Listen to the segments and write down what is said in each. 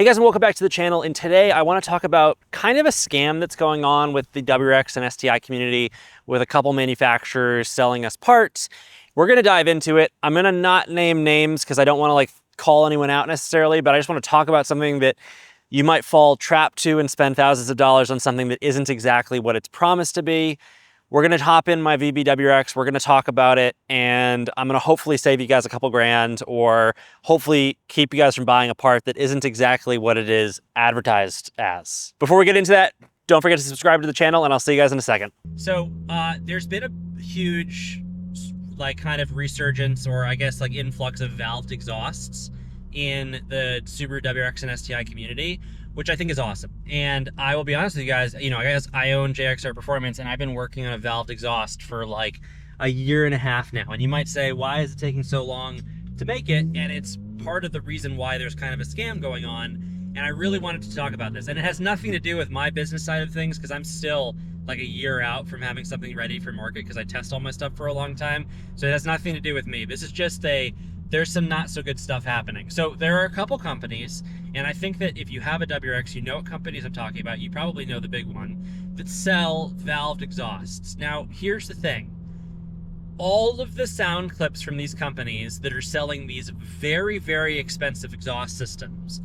Hey guys, and welcome back to the channel. And today I want to talk about kind of a scam that's going on with the WRX and STI community with a couple manufacturers selling us parts. We're going to dive into it. I'm going to not name names because I don't want to call anyone out necessarily, but I just want to talk about something that you might fall trapped to and spend thousands of dollars on something that isn't exactly what it's promised to be. We're gonna hop in my VBWRX, we're gonna talk about it, and I'm gonna hopefully save you guys a couple grand or hopefully keep you guys from buying a part that isn't exactly what it is advertised as. Before we get into that, don't forget to subscribe to the channel and I'll see you guys in a second. So there's been a huge kind of resurgence, or I guess influx of valved exhausts in the Subaru WRX and STI community, which I think is awesome. And I will be honest with you guys, I own JXR Performance and I've been working on a valved exhaust for like a year and a half now. And you might say, why is it taking so long to make it? And it's part of the reason why there's kind of a scam going on. And I really wanted to talk about this. And it has nothing to do with my business side of things, because I'm still like a year out from having something ready for market because I test all my stuff for a long time. So it has nothing to do with me. This is just there's some not so good stuff happening. So there are a couple companies, and I think that if you have a WRX, you know what companies I'm talking about. You probably know the big one, that sell valved exhausts. Now, here's the thing. All of the sound clips from these companies that are selling these very, very expensive exhaust systems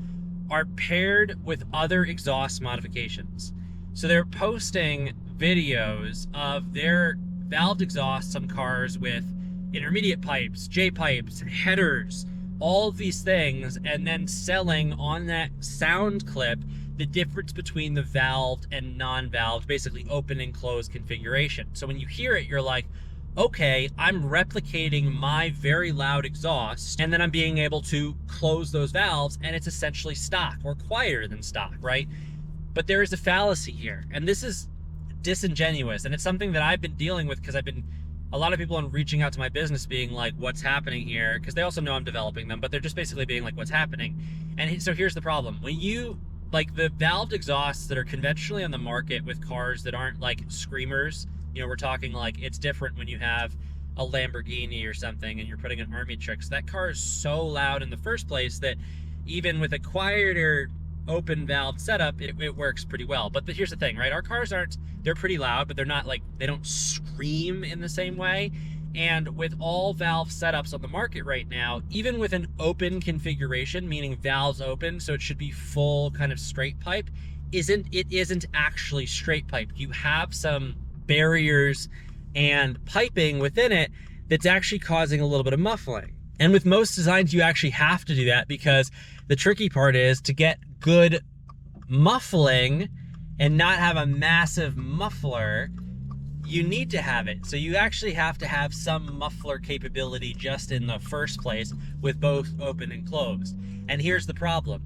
are paired with other exhaust modifications. So they're posting videos of their valved exhausts on cars with intermediate pipes, J pipes, headers, all of these things, and then selling on that sound clip the difference between the valved and non-valved, basically open and closed configuration. So when you hear it, you're like, okay, I'm replicating my very loud exhaust, and then I'm being able to close those valves, and it's essentially stock or quieter than stock, right? But there is a fallacy here, and this is disingenuous, and it's something that I've been dealing with because a lot of people are reaching out to my business being like, what's happening here? Because they also know I'm developing them, but they're just basically being like, what's happening? And so here's the problem. When you, the valved exhausts that are conventionally on the market with cars that aren't like screamers, we're talking like it's different when you have a Lamborghini or something and you're putting an army truck. So that car is so loud in the first place that even with a quieter open valve setup, it works pretty well. But here's the thing, right? Our cars they're pretty loud, but they're not they don't scream in the same way. And with all valve setups on the market right now, even with an open configuration, meaning valves open, so it should be full kind of straight pipe, it isn't actually straight pipe. You have some barriers and piping within it that's actually causing a little bit of muffling. And with most designs, you actually have to do that, because the tricky part is to get good muffling and not have a massive muffler, you need to have it. So you actually have to have some muffler capability just in the first place with both open and closed. And here's the problem.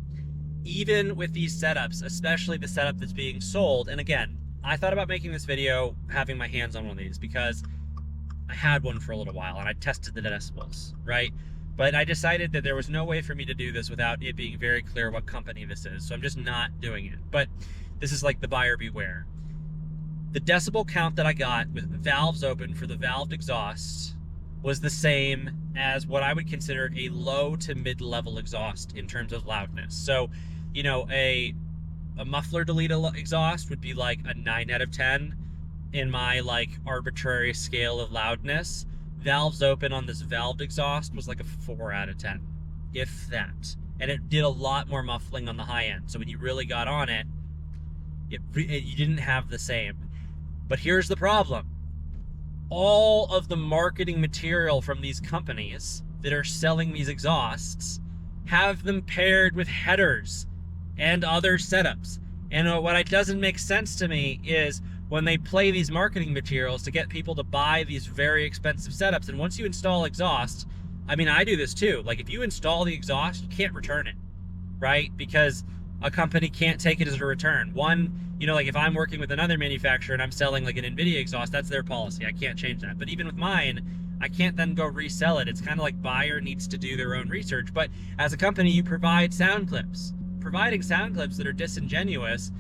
Even with these setups, especially the setup that's being sold, and again, I thought about making this video having my hands on one of these because I had one for a little while and I tested the decibels, right? But I decided that there was no way for me to do this without it being very clear what company this is. So I'm just not doing it. But this is like the buyer beware. The decibel count that I got with valves open for the valved exhaust was the same as what I would consider a low to mid-level exhaust in terms of loudness. So, a muffler delete exhaust would be like a 9 out of 10 in my arbitrary scale of loudness. Valves open on this valved exhaust was like a 4 out of 10, if that. And it did a lot more muffling on the high end. So when you really got on it, you didn't have the same. But here's the problem. All of the marketing material from these companies that are selling these exhausts have them paired with headers and other setups. And what doesn't make sense to me is when they play these marketing materials to get people to buy these very expensive setups, and once you install exhaust, I do this too. If you install the exhaust, you can't return it, right? Because a company can't take it as a return. One, if I'm working with another manufacturer and I'm selling an NVIDIA exhaust, that's their policy. I can't change that. But even with mine, I can't then go resell it. It's kind of like buyer needs to do their own research. But as a company, you provide sound clips. Providing sound clips that are disingenuous,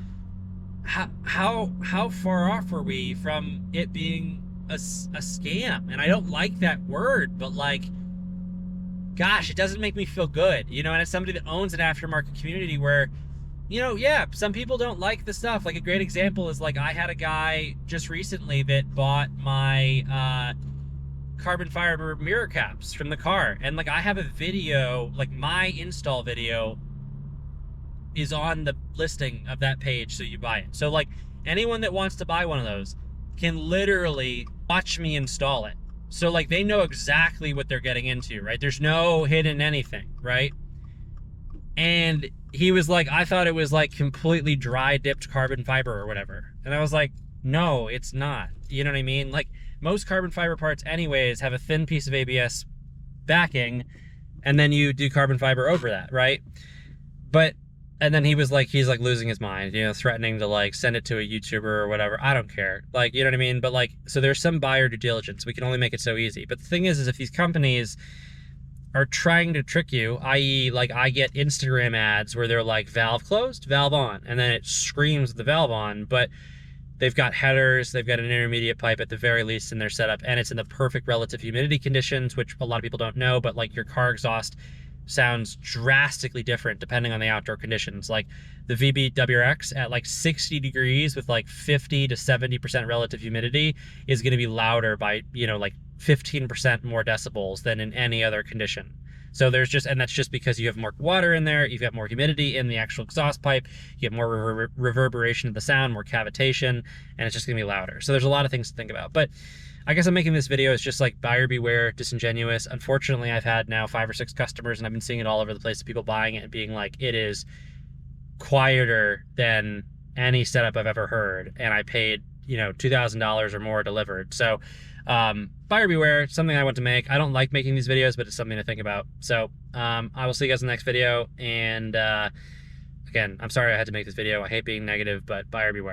how far off are we from it being a scam? And I don't like that word, but gosh, it doesn't make me feel good, you know. And as somebody that owns an aftermarket community where, you know, yeah, some people don't like the stuff. Like a great example is like I had a guy just recently that bought my carbon fiber mirror caps from the car, and like I have a video, like my install video is on the listing of that page, so you buy it. So like anyone that wants to buy one of those can literally watch me install it. So like they know exactly what they're getting into, right? There's no hidden anything, right? And he was like, I thought it was like completely dry dipped carbon fiber or whatever. And I was like, no, it's not. You know what I mean? Like most carbon fiber parts anyways have a thin piece of ABS backing, and then you do carbon fiber over that, right? But, and then he was like, he's like losing his mind, you know, threatening to like send it to a YouTuber or whatever. I don't care. Like, you know what I mean? But like, so there's some buyer due diligence. We can only make it so easy. But the thing is if these companies are trying to trick you, i.e. like I get Instagram ads where they're like valve closed, valve on, and then it screams the valve on, but they've got headers, they've got an intermediate pipe at the very least in their setup, and it's in the perfect relative humidity conditions, which a lot of people don't know, but like your car exhaust sounds drastically different depending on the outdoor conditions. Like the VB WRX at like 60 degrees with like 50 to 70% relative humidity is going to be louder by, you know, like 15% more decibels than in any other condition. So there's just, and that's just because you have more water in there, you've got more humidity in the actual exhaust pipe, you have more reverberation of the sound, more cavitation, and it's just gonna be louder. So there's a lot of things to think about. But I guess I'm making this video as just like buyer beware, disingenuous. Unfortunately, I've had now 5 or 6 customers and I've been seeing it all over the place of people buying it and being like, it is quieter than any setup I've ever heard. And I paid, you know, $2,000 or more delivered. So buyer beware, something I want to make. I don't like making these videos, but it's something to think about. So I will see you guys in the next video. And again, I'm sorry I had to make this video. I hate being negative, but buyer beware.